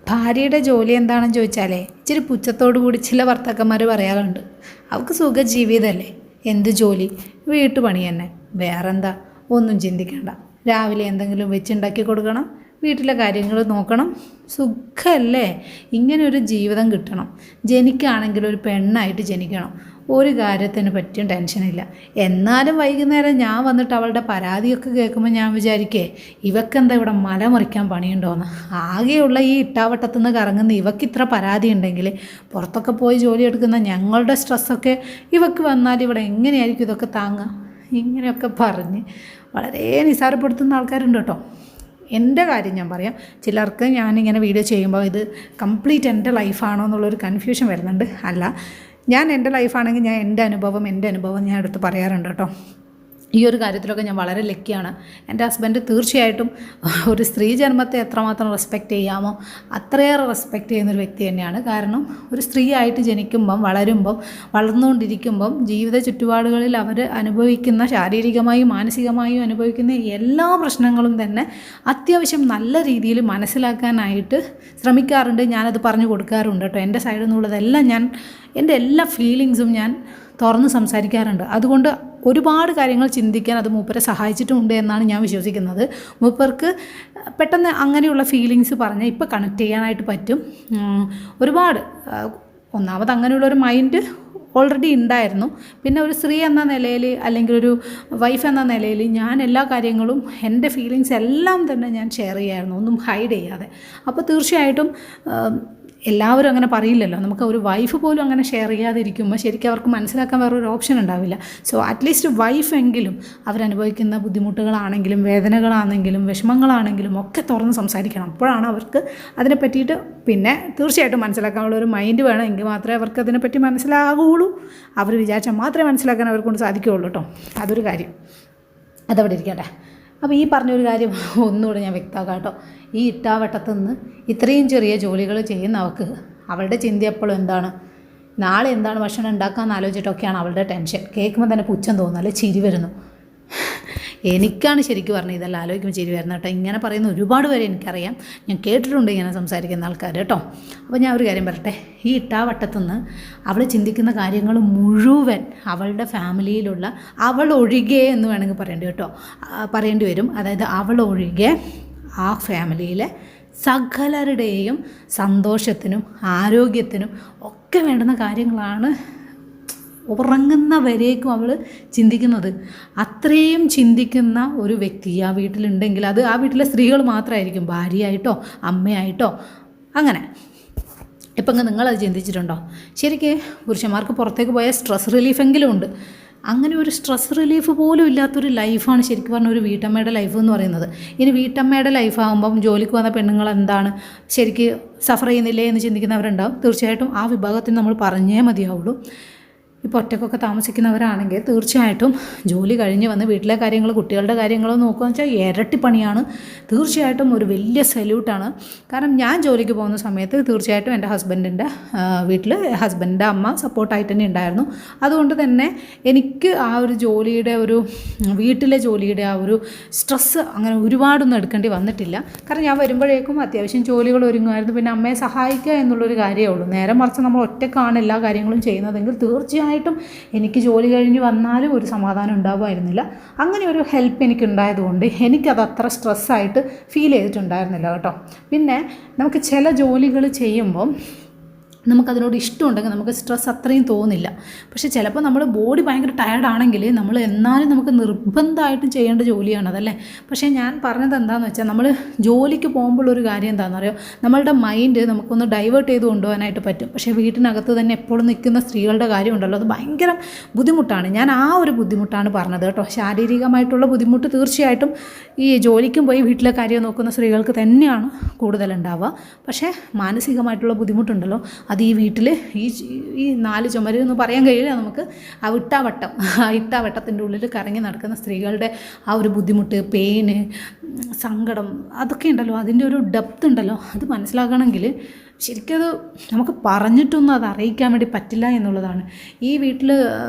ഭാര്യയുടെ ജോലി എന്താണെന്ന് ചോദിച്ചാലേ ഇച്ചിരി പുച്ഛത്തോടു കൂടി ചില ഭർത്താക്കന്മാർ പറയാറുണ്ട്, അവൾക്ക് സുഖജീവിതമല്ലേ, എന്ത് ജോലി, വീട്ടുപണി തന്നെ, വേറെന്താ, ഒന്നും ചിന്തിക്കണ്ട, രാവിലെ എന്തെങ്കിലും വെച്ചുണ്ടാക്കി കൊടുക്കണം, വീട്ടിലെ കാര്യങ്ങൾ നോക്കണം, സുഖമല്ലേ, ഇങ്ങനൊരു ജീവിതം കിട്ടണം. ജനിക്കുകയാണെങ്കിൽ ഒരു പെണ്ണായിട്ട് ജനിക്കണം, ഒരു കാര്യത്തിന് പറ്റിയും ടെൻഷനില്ല. എന്നാലും വൈകുന്നേരം ഞാൻ വന്നിട്ട് അവളുടെ പരാതിയൊക്കെ കേൾക്കുമ്പോൾ ഞാൻ വിചാരിക്കേ, ഇവക്കെന്താ ഇവിടെ മല മുറിക്കാൻ പണിയുണ്ടോയെന്ന്. ആകെയുള്ള ഈ ഇട്ടാവട്ടത്തുനിന്ന് കറങ്ങുന്ന ഇവക്ക് ഇത്ര പരാതി ഉണ്ടെങ്കിൽ പുറത്തൊക്കെ പോയി ജോലി എടുക്കുന്ന ഞങ്ങളുടെ സ്ട്രെസ്സൊക്കെ ഇവക്ക് വന്നാൽ ഇവിടെ എങ്ങനെയായിരിക്കും ഇതൊക്കെ താങ്ങുക? ഇങ്ങനെയൊക്കെ പറഞ്ഞ് വളരെ നിസ്സാരപ്പെടുത്തുന്ന ആൾക്കാരുണ്ട് കേട്ടോ. എൻ്റെ കാര്യം ഞാൻ പറയാം, ചിലർക്ക് ഞാനിങ്ങനെ വീഡിയോ ചെയ്യുമ്പോൾ ഇത് കംപ്ലീറ്റ് എൻ്റെ ലൈഫാണോ എന്നുള്ളൊരു കൺഫ്യൂഷൻ വരുന്നുണ്ട്. അല്ല, ഞാൻ എൻ്റെ ലൈഫാണെങ്കിൽ ഞാൻ എൻ്റെ അനുഭവം ഞാൻ എടുത്ത് പറയാറുണ്ട് കേട്ടോ. ഈ ഒരു കാര്യത്തിലൊക്കെ ഞാൻ വളരെ ലക്കിയാണ്. എൻ്റെ ഹസ്ബൻഡ് തീർച്ചയായിട്ടും ഒരു സ്ത്രീ ജന്മത്തെ എത്രമാത്രം റെസ്പെക്റ്റ് ചെയ്യാമോ അത്രയേറെ റെസ്പെക്റ്റ് ചെയ്യുന്നൊരു വ്യക്തി തന്നെയാണ്. കാരണം ഒരു സ്ത്രീ ആയിട്ട് ജനിക്കുമ്പം വളർന്നുകൊണ്ടിരിക്കുമ്പം ജീവിത ചുറ്റുപാടുകളിൽ അവർ അനുഭവിക്കുന്ന ശാരീരികമായും മാനസികമായും അനുഭവിക്കുന്ന എല്ലാ പ്രശ്നങ്ങളും തന്നെ അത്യാവശ്യം നല്ല രീതിയിൽ മനസ്സിലാക്കാനായിട്ട് ശ്രമിക്കാറുണ്ട്. ഞാനത് പറഞ്ഞു കൊടുക്കാറുണ്ട് കേട്ടോ. എൻ്റെ സൈഡിൽ നിന്നുള്ളതെല്ലാം എൻ്റെ എല്ലാ ഫീലിങ്സും ഞാൻ തുറന്ന് സംസാരിക്കാറുണ്ട്. അതുകൊണ്ട് ഒരുപാട് കാര്യങ്ങൾ ചിന്തിക്കാൻ അത് മൂപ്പരെ സഹായിച്ചിട്ടുമുണ്ട് എന്നാണ് ഞാൻ വിശ്വസിക്കുന്നത്. മൂപ്പർക്ക് പെട്ടെന്ന് അങ്ങനെയുള്ള ഫീലിങ്സ് പറഞ്ഞാൽ ഇപ്പോൾ കണക്ട് ചെയ്യാനായിട്ട് പറ്റും. ഒരുപാട് ഒന്നാമത് അങ്ങനെയുള്ളൊരു മൈൻഡ് ഓൾറെഡി ഉണ്ടായിരുന്നു. പിന്നെ ഒരു സ്ത്രീ എന്ന നിലയിൽ അല്ലെങ്കിൽ ഒരു വൈഫ് എന്ന നിലയിൽ ഞാൻ എല്ലാ കാര്യങ്ങളും എൻ്റെ ഫീലിങ്സ് എല്ലാം തന്നെ ഞാൻ ഷെയർ ചെയ്യായിരുന്നു, ഒന്നും ഹൈഡ് ചെയ്യാതെ. അപ്പോൾ തീർച്ചയായിട്ടും എല്ലാവരും അങ്ങനെ പറയില്ലല്ലോ. നമുക്ക് ഒരു വൈഫ് പോലും അങ്ങനെ ഷെയർ ചെയ്യാതിരിക്കുമ്പോൾ ശരിക്കും അവർക്ക് മനസ്സിലാക്കാൻ വേറൊരു ഓപ്ഷൻ ഉണ്ടാവില്ല. സോ അറ്റ്ലീസ്റ്റ് വൈഫെങ്കിലും അവരനുഭവിക്കുന്ന ബുദ്ധിമുട്ടുകളാണെങ്കിലും വേദനകളാണെങ്കിലും വിഷമങ്ങളാണെങ്കിലും ഒക്കെ തുറന്ന് സംസാരിക്കണം. അപ്പോഴാണ് അവർക്ക് അതിനെ പറ്റിയിട്ട് പിന്നെ തീർച്ചയായിട്ടും മനസ്സിലാക്കാനുള്ള ഒരു മൈൻഡ് വേണം. എങ്കിൽ മാത്രമേ അവർക്ക് അതിനെപ്പറ്റി മനസ്സിലാകുകയുള്ളൂ. അവർ വിചാരിച്ചാൽ മാത്രമേ മനസ്സിലാക്കാൻ അവർക്കൊണ്ട് സാധിക്കുകയുള്ളൂ കേട്ടോ. അതൊരു കാര്യം, അതവിടെ ഇരിക്കട്ടെ. അപ്പോൾ ഈ പറഞ്ഞൊരു കാര്യം ഒന്നുകൂടെ ഞാൻ വ്യക്തമാക്കാം കേട്ടോ. ഈ ഇട്ടാവട്ടത്തു നിന്ന് ഇത്രയും ചെറിയ ജോലികൾ ചെയ്യുന്ന അവളുടെ ചിന്ത എപ്പോഴും എന്താണ്, നാളെ എന്താണ് ഭക്ഷണം ഉണ്ടാക്കാമെന്ന് ആലോചിച്ചിട്ടൊക്കെയാണ് അവളുടെ ടെൻഷൻ. കേൾക്കുമ്പോൾ തന്നെ പുച്ഛം തോന്നുന്നു, അല്ലെ ചിരി വരുന്നു. എനിക്കാണ് ശരിക്കും പറഞ്ഞത് ഇതെല്ലാം ആലോചിക്കുമ്പോൾ ചിരി വരുന്നത് കേട്ടോ. ഇങ്ങനെ പറയുന്ന ഒരുപാട് പേരെ എനിക്കറിയാം, ഞാൻ കേട്ടിട്ടുണ്ട് ഇങ്ങനെ സംസാരിക്കുന്ന ആൾക്കാർ കേട്ടോ. അപ്പോൾ ഞാൻ ഒരു കാര്യം പറയട്ടെ, ഈ ഇട്ടാവട്ടത്തുനിന്ന് അവൾ ചിന്തിക്കുന്ന കാര്യങ്ങൾ മുഴുവൻ അവളുടെ ഫാമിലിയിലുള്ള അവൾ ഒഴികെ എന്ന് വേണമെങ്കിൽ പറയേണ്ടി വരും. അതായത് അവൾ ഒഴികെ ആ ഫാമിലിയിലെ സകലരുടെയും സന്തോഷത്തിനും ആരോഗ്യത്തിനും ഒക്കെ വേണ്ടുന്ന കാര്യങ്ങളാണ് ഉറങ്ങുന്നവരേക്കും അവൾ ചിന്തിക്കുന്നത്. അത്രയും ചിന്തിക്കുന്ന ഒരു വ്യക്തി ആ വീട്ടിലുണ്ടെങ്കിൽ അത് ആ വീട്ടിലെ സ്ത്രീകൾ മാത്രമായിരിക്കും, ഭാര്യയായിട്ടോ അമ്മയായിട്ടോ അങ്ങനെ. ഇപ്പം നിങ്ങളത് ചിന്തിച്ചിട്ടുണ്ടോ? ശരിക്കും പുരുഷന്മാർക്ക് പുറത്തേക്ക് പോയാൽ സ്ട്രെസ് റിലീഫെങ്കിലും ഉണ്ട്. അങ്ങനെ ഒരു സ്ട്രെസ് റിലീഫ് പോലും ഇല്ലാത്തൊരു ലൈഫാണ് ശരിക്കും പറഞ്ഞ ഒരു വീട്ടമ്മയുടെ ലൈഫ് എന്ന് പറയുന്നത്. ഇനി വീട്ടമ്മയുടെ ലൈഫാകുമ്പം ജോലിക്ക് വന്ന പെണ്ണുങ്ങൾ എന്താണ് ശരിക്ക് സഫർ ചെയ്യുന്നില്ലേ എന്ന് ചിന്തിക്കുന്നവരുണ്ടാവും. തീർച്ചയായിട്ടും ആ വിഭാഗത്തിന് നമ്മൾ പറഞ്ഞേ മതിയാവുള്ളൂ. ഇപ്പോൾ ഒറ്റക്കൊക്കെ താമസിക്കുന്നവരാണെങ്കിൽ തീർച്ചയായിട്ടും ജോലി കഴിഞ്ഞ് വന്ന് വീട്ടിലെ കാര്യങ്ങൾ കുട്ടികളുടെ കാര്യങ്ങൾ നോക്കുകയെന്ന് വെച്ചാൽ ഇരട്ടി പണിയാണ്. തീർച്ചയായിട്ടും ഒരു വലിയ സല്യൂട്ടാണ്. കാരണം ഞാൻ ജോലിക്ക് പോകുന്ന സമയത്ത് തീർച്ചയായിട്ടും എൻ്റെ ഹസ്ബൻഡിൻ്റെ വീട്ടിൽ ഹസ്ബൻഡിൻ്റെ അമ്മ സപ്പോർട്ടായിട്ട് തന്നെ ഉണ്ടായിരുന്നു. അതുകൊണ്ട് തന്നെ എനിക്ക് ആ ഒരു ജോലിയുടെ വീട്ടിലെ ജോലിയുടെ ആ ഒരു സ്ട്രെസ്സ് അങ്ങനെ ഒരുപാടൊന്നും എടുക്കേണ്ടി വന്നിട്ടില്ല. കാരണം ഞാൻ വരുമ്പോഴേക്കും അത്യാവശ്യം ജോലികൾ ഒരുങ്ങുമായിരുന്നു. പിന്നെ അമ്മയെ സഹായിക്കുക എന്നുള്ളൊരു കാര്യമേ ഉള്ളൂ. നേരെ മറിച്ച് നമ്മൾ ഒറ്റക്കാണ് എല്ലാ കാര്യങ്ങളും ചെയ്യുന്നതെങ്കിൽ തീർച്ചയായിട്ടും എനിക്ക് ജോലി കഴിഞ്ഞ് വന്നാലും ഒരു സമാധാനം ഉണ്ടാകുമായിരുന്നില്ല. അങ്ങനെ ഒരു ഹെൽപ്പ് എനിക്കുണ്ടായതുകൊണ്ട് എനിക്കത് അത്ര സ്ട്രെസ്സായിട്ട് ഫീൽ ചെയ്തിട്ടുണ്ടായിരുന്നില്ല കേട്ടോ. പിന്നെ നമുക്ക് ചില ജോലികൾ ചെയ്യുമ്പം നമുക്കതിനോട് ഇഷ്ടമുണ്ടെങ്കിൽ നമുക്ക് സ്ട്രെസ് അത്രയും തോന്നില്ല. പക്ഷേ ചിലപ്പോൾ നമ്മൾ ബോഡി ഭയങ്കര ടയർഡാണെങ്കിൽ നമ്മൾ എന്നാലും നമുക്ക് നിർബന്ധമായിട്ടും ചെയ്യേണ്ട ജോലിയാണ് അതല്ലേ. പക്ഷേ ഞാൻ പറഞ്ഞത് എന്താണെന്ന് വെച്ചാൽ നമ്മൾ ജോലിക്ക് പോകുമ്പോൾ ഒരു കാര്യം എന്താണെന്ന് അറിയോ, നമ്മളുടെ മൈൻഡ് നമുക്കൊന്ന് ഡൈവേർട്ട് ചെയ്ത് കൊണ്ടുപോകാനായിട്ട് പറ്റും. പക്ഷേ വീട്ടിനകത്ത് തന്നെ എപ്പോഴും നിൽക്കുന്ന സ്ത്രീകളുടെ കാര്യമുണ്ടല്ലോ, അത് ഭയങ്കര ബുദ്ധിമുട്ടാണ്. ഞാൻ ആ ഒരു ബുദ്ധിമുട്ടാണ് പറഞ്ഞത് കേട്ടോ. ശാരീരികമായിട്ടുള്ള ബുദ്ധിമുട്ട് തീർച്ചയായിട്ടും ഈ ജോലിക്കും പോയി വീട്ടിലെ കാര്യം നോക്കുന്ന സ്ത്രീകൾക്ക് തന്നെയാണ് കൂടുതലുണ്ടാവുക. പക്ഷേ മാനസികമായിട്ടുള്ള ബുദ്ധിമുട്ടുണ്ടല്ലോ, അത് ഈ വീട്ടിൽ ഈ 4 ചുമര് എന്ന് പറയാൻ കഴിയില്ല നമുക്ക്. ആ ഇട്ടാവട്ടത്തിൻ്റെ ഉള്ളിൽ കറങ്ങി നടക്കുന്ന സ്ത്രീകളുടെ ആ ഒരു ബുദ്ധിമുട്ട്, പെയിന്, സങ്കടം അതൊക്കെ ഉണ്ടല്ലോ, അതിൻ്റെ ഒരു ഡെപ്ത് ഉണ്ടല്ലോ, അത് മനസ്സിലാക്കണമെങ്കിൽ ശരിക്കത് നമുക്ക് പറഞ്ഞിട്ടൊന്നും അത് അറിയിക്കാൻ വേണ്ടി പറ്റില്ല എന്നുള്ളതാണ്. ഈ വീട്ടിൽ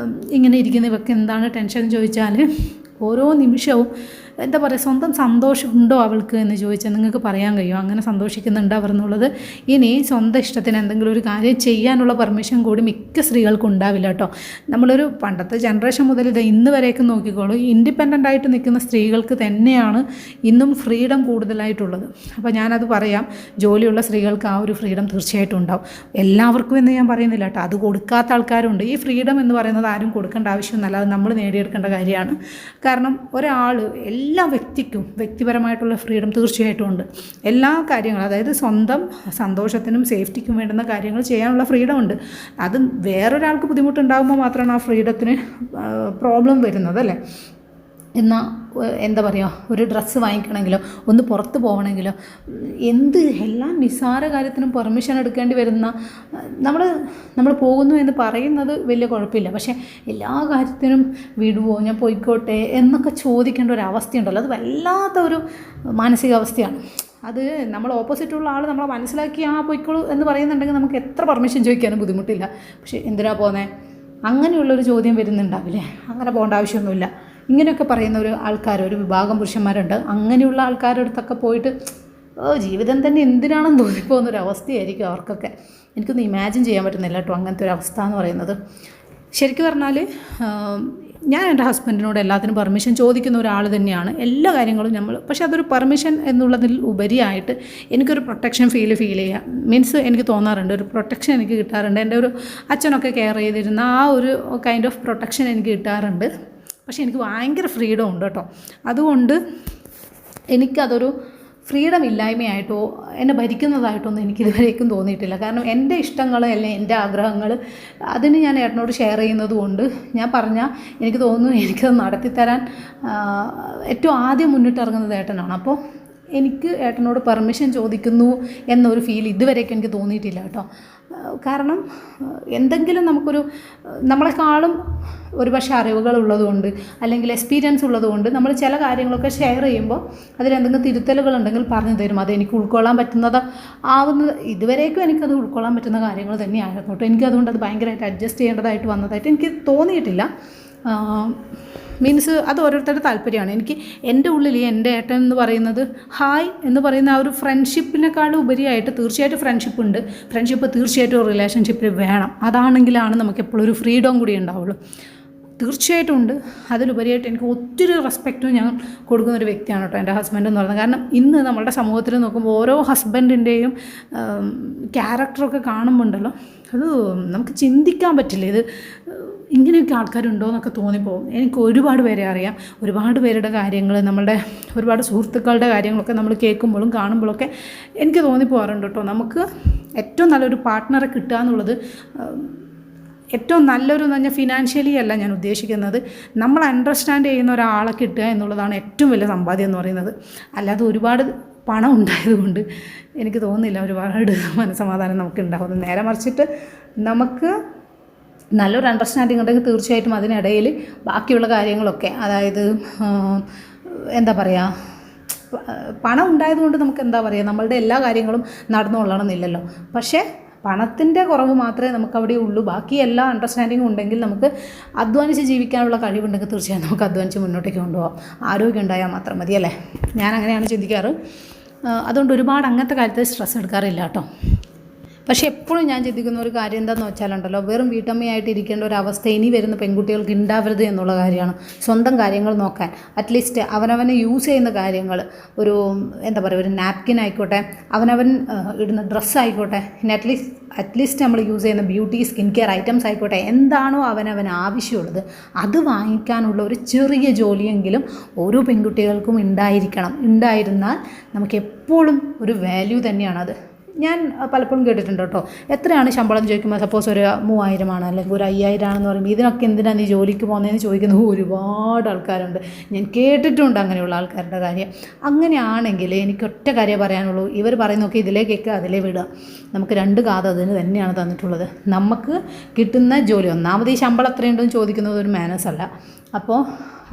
ഇങ്ങനെ ഇരിക്കുന്ന ഇവർക്ക് എന്താണ് ടെൻഷൻ ചോദിച്ചാൽ ഓരോ നിമിഷവും എന്താ പറയുക, സ്വന്തം സന്തോഷമുണ്ടോ അവൾക്ക് എന്ന് ചോദിച്ചാൽ നിങ്ങൾക്ക് പറയാൻ കഴിയും അങ്ങനെ സന്തോഷിക്കുന്നുണ്ട് അവർ എന്നുള്ളത്. ഇനി സ്വന്തം ഇഷ്ടത്തിന് എന്തെങ്കിലും ഒരു കാര്യം ചെയ്യാനുള്ള പെർമിഷൻ കൂടി മിക്ക സ്ത്രീകൾക്കും ഉണ്ടാവില്ല കേട്ടോ. നമ്മളൊരു പണ്ടത്തെ ജനറേഷൻ മുതൽ ഇത് ഇന്ന് വരെയൊക്കെ നോക്കിക്കോളൂ, ഇൻഡിപെൻഡൻ്റ് ആയിട്ട് നിൽക്കുന്ന സ്ത്രീകൾക്ക് തന്നെയാണ് ഇന്നും ഫ്രീഡം കൂടുതലായിട്ടുള്ളത്. അപ്പോൾ ഞാനത് പറയാം, ജോലിയുള്ള സ്ത്രീകൾക്ക് ആ ഒരു ഫ്രീഡം തീർച്ചയായിട്ടും ഉണ്ടാവും. എല്ലാവർക്കും എന്ന് ഞാൻ പറയുന്നില്ല കേട്ടോ, അത് കൊടുക്കാത്ത ആൾക്കാരുണ്ട്. ഈ ഫ്രീഡം എന്ന് പറയുന്നത് ആരും കൊടുക്കേണ്ട ആവശ്യമൊന്നുമല്ല, അത് നമ്മൾ നേടിയെടുക്കേണ്ട കാര്യമാണ്. കാരണം ഒരാൾ, എല്ലാ വ്യക്തിക്കും വ്യക്തിപരമായിട്ടുള്ള ഫ്രീഡം തീർച്ചയായിട്ടും ഉണ്ട്. എല്ലാ കാര്യങ്ങളും, അതായത് സ്വന്തം സന്തോഷത്തിനും സേഫ്റ്റിക്കും വേണ്ടുന്ന കാര്യങ്ങൾ ചെയ്യാനുള്ള ഫ്രീഡം ഉണ്ട്. അത് വേറൊരാൾക്ക് ബുദ്ധിമുട്ടുണ്ടാകുമ്പോൾ മാത്രമാണ് ആ ഫ്രീഡത്തിന് പ്രോബ്ലം വരുന്നത് അല്ലേ. എന്നാൽ എന്താ പറയുക, ഒരു ഡ്രസ്സ് വാങ്ങിക്കണമെങ്കിലോ ഒന്ന് പുറത്ത് പോകണമെങ്കിലോ എല്ലാ നിസ്സാര കാര്യത്തിനും പെർമിഷൻ എടുക്കേണ്ടി വരുന്ന നമ്മൾ പോകുന്നു എന്ന് പറയുന്നത് വലിയ കുഴപ്പമില്ല. പക്ഷേ എല്ലാ കാര്യത്തിനും വിടുവോ, ഞാൻ പോയിക്കോട്ടെ എന്നൊക്കെ ചോദിക്കേണ്ട ഒരു അവസ്ഥയുണ്ടല്ലോ, അത് വല്ലാത്ത ഒരു മാനസികാവസ്ഥയാണ്. അത് നമ്മൾ ഓപ്പോസിറ്റുള്ള ആൾ നമ്മളെ മനസ്സിലാക്കി പോയിക്കോളൂ എന്ന് പറയുന്നുണ്ടെങ്കിൽ നമുക്ക് എത്ര പെർമിഷൻ ചോദിക്കാനും ബുദ്ധിമുട്ടില്ല. പക്ഷേ എന്തിനാ പോകുന്നത്, അങ്ങനെയുള്ളൊരു ചോദ്യം വരുന്നുണ്ടാവില്ലേ. അങ്ങനെ പോകേണ്ട ആവശ്യമൊന്നുമില്ല. ഇങ്ങനെയൊക്കെ പറയുന്ന ഒരു വിഭാഗം പുരുഷന്മാരുണ്ട്. അങ്ങനെയുള്ള ആൾക്കാരുടെ അടുത്തൊക്കെ പോയിട്ട് ജീവിതം തന്നെ എന്തിനാണെന്ന് തോന്നിപ്പോകുന്നൊരവസ്ഥയായിരിക്കും അവർക്കൊക്കെ. എനിക്കൊന്ന് ഇമാജിൻ ചെയ്യാൻ പറ്റുന്നില്ല കേട്ടോ അങ്ങനത്തെ ഒരു അവസ്ഥ എന്ന് പറയുന്നത്. ശരിക്കും പറഞ്ഞാൽ ഞാൻ എൻ്റെ ഹസ്ബൻഡിനോട് എല്ലാത്തിനും പെർമിഷൻ ചോദിക്കുന്ന ഒരാൾ തന്നെയാണ്, എല്ലാ കാര്യങ്ങളും പക്ഷേ അതൊരു പെർമിഷൻ എന്നുള്ളതിൽ ഉപരിയായിട്ട് എനിക്കൊരു പ്രൊട്ടക്ഷൻ ഫീൽ ചെയ്യുക. മീൻസ് എനിക്ക് തോന്നാറുണ്ട്, ഒരു പ്രൊട്ടക്ഷൻ എനിക്ക് കിട്ടാറുണ്ട്. എൻ്റെ ഒരു അച്ഛനൊക്കെ കെയർ ചെയ്തിരുന്ന ആ ഒരു കൈൻഡ് ഓഫ് പ്രൊട്ടക്ഷൻ എനിക്ക് കിട്ടാറുണ്ട്. പക്ഷേ എനിക്ക് ഭയങ്കര ഫ്രീഡം ഉണ്ട് കേട്ടോ. അതുകൊണ്ട് എനിക്കതൊരു ഫ്രീഡം ഇല്ലായ്മയായിട്ടോ എന്നെ ഭരിക്കുന്നതായിട്ടൊന്നും എനിക്കിതുവരേക്കും തോന്നിയിട്ടില്ല. കാരണം എൻ്റെ ഇഷ്ടങ്ങൾ അല്ലെ എൻ്റെ ആഗ്രഹങ്ങൾ അതിന് ഞാൻ ഏട്ടനോട് ഷെയർ ചെയ്യുന്നത് കൊണ്ട് ഞാൻ പറഞ്ഞാൽ എനിക്ക് തോന്നുന്നു എനിക്കത് നടത്തിത്തരാൻ ഏറ്റവും ആദ്യം മുന്നിട്ടിറങ്ങുന്നത് ഏട്ടനാണ്. അപ്പോൾ എനിക്ക് ഏട്ടനോട് പെർമിഷൻ ചോദിക്കുന്നു എന്നൊരു ഫീൽ ഇതുവരേക്കും എനിക്ക് തോന്നിയിട്ടില്ല കേട്ടോ. കാരണം എന്തെങ്കിലും നമ്മളെക്കാളും ഒരുപക്ഷെ അറിവുകളുള്ളതുകൊണ്ട് അല്ലെങ്കിൽ എക്സ്പീരിയൻസ് ഉള്ളതുകൊണ്ട് നമ്മൾ ചില കാര്യങ്ങളൊക്കെ ഷെയർ ചെയ്യുമ്പോൾ അതിലെന്തെങ്കിലും തിരുത്തലുകളുണ്ടെങ്കിൽ പറഞ്ഞു തരും. അതെനിക്ക് ഉൾക്കൊള്ളാൻ ഇതുവരേക്കും എനിക്കത് ഉൾക്കൊള്ളാൻ പറ്റുന്ന കാര്യങ്ങൾ തന്നെയായിരുന്നു കേട്ടോ. എനിക്കതുകൊണ്ട് അത് ഭയങ്കരമായിട്ട് അഡ്ജസ്റ്റ് ചെയ്യേണ്ടതായിട്ട് വന്നതായിട്ട് എനിക്ക് തോന്നിയിട്ടില്ല. മീൻസ് അത് ഓരോരുത്തരുടെ താല്പര്യമാണ്. എനിക്ക് എൻ്റെ ഉള്ളിൽ എൻ്റെ ഏട്ടൻ എന്ന് പറയുന്നത് ഹായ് എന്ന് പറയുന്ന ആ ഒരു ഫ്രണ്ട്ഷിപ്പിനേക്കാളും ഉപരിയായിട്ട് തീർച്ചയായിട്ടും ഫ്രണ്ട്ഷിപ്പ് തീർച്ചയായിട്ടും ഒരു റിലേഷൻഷിപ്പിൽ വേണം. അതാണെങ്കിലാണ് നമുക്ക് എപ്പോഴും ഒരു ഫ്രീഡം കൂടി ഉണ്ടാവുള്ളൂ. തീർച്ചയായിട്ടും ഉണ്ട്. അതിലുപരിയായിട്ട് എനിക്ക് ഒത്തിരി റെസ്പെക്റ്റും ഞാൻ കൊടുക്കുന്നൊരു വ്യക്തിയാണ് കേട്ടോ എൻ്റെ ഹസ്ബൻഡ് എന്ന് പറയുന്നത്. കാരണം ഇന്ന് നമ്മളുടെ സമൂഹത്തിൽ നോക്കുമ്പോൾ ഓരോ ഹസ്ബൻഡിൻ്റെയും ക്യാരക്ടറൊക്കെ കാണുമ്പോൾ ഉണ്ടല്ലോ, അത് നമുക്ക് ചിന്തിക്കാൻ പറ്റില്ല. ഇത് ഇങ്ങനെയൊക്കെ ആൾക്കാരുണ്ടോ എന്നൊക്കെ തോന്നിപ്പോകും. എനിക്ക് ഒരുപാട് പേരെ അറിയാം, ഒരുപാട് പേരുടെ കാര്യങ്ങൾ, നമ്മളുടെ ഒരുപാട് സുഹൃത്തുക്കളുടെ കാര്യങ്ങളൊക്കെ നമ്മൾ കേൾക്കുമ്പോഴും കാണുമ്പോഴൊക്കെ എനിക്ക് തോന്നിപ്പോകാറുണ്ട് കേട്ടോ. നമുക്ക് ഏറ്റവും നല്ലൊരു പാർട്ട്ണറെ കിട്ടുക എന്നുള്ളത് ഏറ്റവും നല്ലൊരു എന്ന് പറഞ്ഞാൽ ഫിനാൻഷ്യലി അല്ല ഞാൻ ഉദ്ദേശിക്കുന്നത്, നമ്മൾ അണ്ടർസ്റ്റാൻഡ് ചെയ്യുന്ന ഒരാളെ കിട്ടുക എന്നുള്ളതാണ് ഏറ്റവും വലിയ സമ്പാദ്യം എന്ന് പറയുന്നത്. അല്ലാതെ ഒരുപാട് പണം ഉണ്ടായതുകൊണ്ട് എനിക്ക് തോന്നുന്നില്ല ഒരുപാട് മനസ്സമാധാനം നമുക്ക് ഉണ്ടാകുന്നു. നേരെ മറിച്ചിട്ട് നമുക്ക് നല്ലൊരു അണ്ടർസ്റ്റാൻഡിങ് ഉണ്ടെങ്കിൽ തീർച്ചയായിട്ടും അതിനിടയിൽ ബാക്കിയുള്ള കാര്യങ്ങളൊക്കെ, അതായത് എന്താ പറയുക, പണം ഉണ്ടായതുകൊണ്ട് നമുക്ക് എന്താ പറയുക, നമ്മളുടെ എല്ലാ കാര്യങ്ങളും നടന്നുകൊള്ളണമെന്നില്ലല്ലോ. പക്ഷേ പണത്തിൻ്റെ കുറവ് മാത്രമേ നമുക്ക് അവിടെ ഉള്ളൂ. ബാക്കി എല്ലാ അണ്ടർസ്റ്റാൻഡിങ്ങും ഉണ്ടെങ്കിൽ നമുക്ക് അധ്വാനിച്ച് ജീവിക്കാനുള്ള കഴിവുണ്ടെങ്കിൽ തീർച്ചയായും നമുക്ക് അധ്വാനിച്ച് മുന്നോട്ടേക്ക് കൊണ്ടുപോകാം. ആരോഗ്യം ഉണ്ടായാൽ മാത്രം മതി അല്ലേ. ഞാൻ അങ്ങനെയാണ് ചിന്തിക്കാറ്. അതുകൊണ്ട് ഒരുപാട് അങ്ങനത്തെ കാര്യത്തിൽ സ്ട്രെസ് എടുക്കാറില്ല കേട്ടോ. പക്ഷേ എപ്പോഴും ഞാൻ ചിന്തിക്കുന്ന ഒരു കാര്യം എന്താണെന്ന് വെച്ചാലുണ്ടല്ലോ, വെറും വീട്ടമ്മയായിട്ട് ഇരിക്കേണ്ട ഒരു അവസ്ഥ ഇനി വരുന്ന പെൺകുട്ടികൾക്ക് ഉണ്ടാവരുത് എന്നുള്ള കാര്യമാണ്. സ്വന്തം കാര്യങ്ങൾ നോക്കാൻ അറ്റ്ലീസ്റ്റ് അവനവനെ യൂസ് ചെയ്യുന്ന കാര്യങ്ങൾ, ഒരു എന്താ പറയുക, ഒരു നാപ്കിൻ ആയിക്കോട്ടെ, അവനവൻ ഇടുന്ന ഡ്രസ്സ് ആയിക്കോട്ടെ, ഇനി അറ്റ്ലീസ്റ്റ് നമ്മൾ യൂസ് ചെയ്യുന്ന ബ്യൂട്ടി സ്കിൻ കെയർ ഐറ്റംസ് ആയിക്കോട്ടെ, എന്താണോ അവനവന് ആവശ്യമുള്ളത് അത് വാങ്ങിക്കാനുള്ള ഒരു ചെറിയ ജോലിയെങ്കിലും ഓരോ പെൺകുട്ടികൾക്കും ഉണ്ടായിരുന്നാൽ നമുക്ക് എപ്പോഴും ഒരു വാല്യൂ തന്നെയാണത്. ഞാൻ പലപ്പോഴും കേട്ടിട്ടുണ്ട് കേട്ടോ, എത്രയാണ് ശമ്പളം ചോദിക്കുമ്പോൾ സപ്പോസ് ഒരു 3000 ആണ് അല്ലെങ്കിൽ ഒരു 5000 ആണെന്ന് പറയുമ്പോൾ ഇതിനൊക്കെ എന്തിനാണ് നീ ജോലിക്ക് പോകുന്നതെന്ന് ചോദിക്കുന്ന ഒരുപാട് ആൾക്കാരുണ്ട്. ഞാൻ കേട്ടിട്ടുണ്ട് അങ്ങനെയുള്ള ആൾക്കാരുടെ കാര്യം. അങ്ങനെയാണെങ്കിൽ എനിക്ക് ഒറ്റ കാര്യം പറയാനുള്ളൂ, ഇവർ പറയുന്നൊക്കെ ഇതിലേ കേൾക്കുക അതിലേ വിടുക. നമുക്ക് 2 കാത് അതിന് തന്നെയാണ് തന്നിട്ടുള്ളത്. നമുക്ക് കിട്ടുന്ന ജോലി, ഒന്നാമത് ഈ ശമ്പളം എത്രയുണ്ടെന്ന് ചോദിക്കുന്നത് ഒരു മാനേഴ്സ് അല്ല. അപ്പോൾ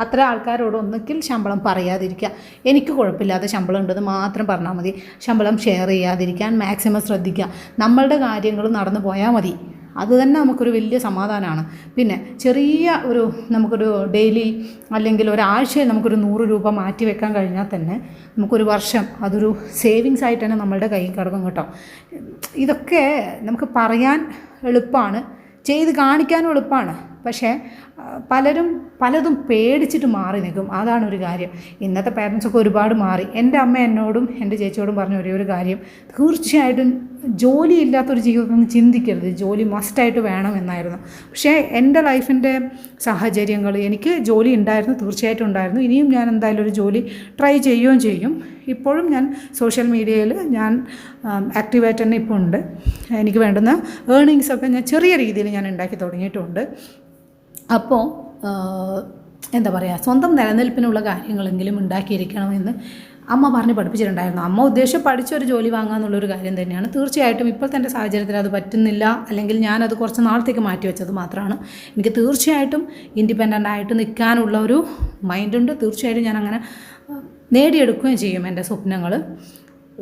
അത്ര ആൾക്കാരോട് ഒന്നുകിൽ ശമ്പളം പറയാതിരിക്കുക, എനിക്ക് കുഴപ്പമില്ലാതെ ശമ്പളം ഉണ്ടെന്ന് മാത്രം പറഞ്ഞാൽ മതി. ശമ്പളം ഷെയർ ചെയ്യാതിരിക്കാൻ മാക്സിമം ശ്രദ്ധിക്കുക. നമ്മളുടെ കാര്യങ്ങൾ നടന്നു പോയാൽ മതി. അത് തന്നെ നമുക്കൊരു വലിയ സമാധാനമാണ്. പിന്നെ ചെറിയ നമുക്കൊരു ഡെയിലി അല്ലെങ്കിൽ ഒരാഴ്ചയിൽ നമുക്കൊരു 100 രൂപ മാറ്റി വെക്കാൻ കഴിഞ്ഞാൽ തന്നെ നമുക്കൊരു വർഷം അതൊരു സേവിങ്സ് ആയിട്ട് തന്നെ നമ്മളുടെ കയ്യിൽ കിടക്കും കേട്ടോ. ഇതൊക്കെ നമുക്ക് പറയാൻ എളുപ്പമാണ്, ചെയ്ത് കാണിക്കാനും എളുപ്പമാണ്. പക്ഷേ പലതും പേടിച്ചിട്ട് മാറി നിൽക്കും. അതാണ് ഒരു കാര്യം. ഇന്നത്തെ പേരൻസൊക്കെ ഒരുപാട് മാറി. എൻ്റെ അമ്മ എന്നോടും എൻ്റെ ചേച്ചിയോടും പറഞ്ഞ ഒരേ ഒരു കാര്യം, തീർച്ചയായിട്ടും ജോലി ഇല്ലാത്തൊരു ജീവിതമൊന്നും ചിന്തിക്കരുത്, ജോലി മസ്റ്റായിട്ട് വേണം എന്നായിരുന്നു. പക്ഷേ എൻ്റെ ലൈഫിൻ്റെ സാഹചര്യങ്ങൾ, എനിക്ക് ജോലി ഉണ്ടായിരുന്നു, തീർച്ചയായിട്ടും ഉണ്ടായിരുന്നു. ഇനിയും ഞാൻ എന്തായാലും ഒരു ജോലി ട്രൈ ചെയ്യുകയും ചെയ്യും. ഇപ്പോഴും ഞാൻ സോഷ്യൽ മീഡിയയിൽ ഞാൻ ആക്റ്റീവായിട്ട് തന്നെ ഇപ്പോൾ ഉണ്ട്. എനിക്ക് വേണ്ടുന്ന ഏർണിങ്സൊക്കെ ഞാൻ ചെറിയ രീതിയിൽ ഞാൻ ഉണ്ടാക്കി തുടങ്ങിയിട്ടുണ്ട്. അപ്പോൾ എന്താ പറയുക, സ്വന്തം നിലനിൽപ്പിനുള്ള കാര്യങ്ങളെങ്കിലും ഉണ്ടാക്കിയിരിക്കണമെന്ന് അമ്മ പറഞ്ഞ് പഠിപ്പിച്ചിട്ടുണ്ടായിരുന്നു. അമ്മ ഉദ്ദേശിച്ച് പഠിച്ചൊരു ജോലി വാങ്ങുക എന്നുള്ളൊരു കാര്യം തന്നെയാണ്. തീർച്ചയായിട്ടും ഇപ്പോഴത്തെ എൻ്റെ സാഹചര്യത്തിൽ അത് പറ്റുന്നില്ല, അല്ലെങ്കിൽ ഞാനത് കുറച്ച് നാളത്തേക്ക് മാറ്റി വെച്ചത് മാത്രമാണ്. എനിക്ക് തീർച്ചയായിട്ടും ഇൻഡിപെൻഡൻ്റ് ആയിട്ട് നിൽക്കാനുള്ള ഒരു മൈൻഡുണ്ട്. തീർച്ചയായിട്ടും ഞാനങ്ങനെ നേടിയെടുക്കുകയും ചെയ്യും എൻ്റെ സ്വപ്നങ്ങൾ.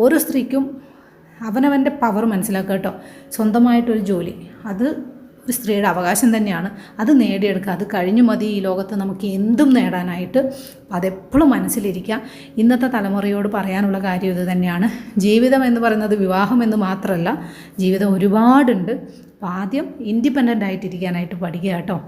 ഓരോ സ്ത്രീക്കും അവനവൻ്റെ പവർ മനസ്സിലാക്കുക കേട്ടോ. സ്വന്തമായിട്ടൊരു ജോലി അത് ഒരു സ്ത്രീയുടെ അവകാശം തന്നെയാണ്. അത് നേടിയെടുക്കുക. അത് കഴിഞ്ഞു മതി ഈ ലോകത്ത് നമുക്ക് എന്തും നേടാനായിട്ട്. അതെപ്പോഴും മനസ്സിലിരിക്കുക. ഇന്നത്തെ തലമുറയോട് പറയാനുള്ള കാര്യം ഇത് തന്നെയാണ്. ജീവിതം എന്ന് പറയുന്നത് വിവാഹം എന്ന് മാത്രമല്ല, ജീവിതം ഒരുപാടുണ്ട്. അപ്പോൾ ആദ്യം ഇൻഡിപെൻഡൻ്റ് ആയിട്ടിരിക്കാനായിട്ട് പഠിക്കുക കേട്ടോ.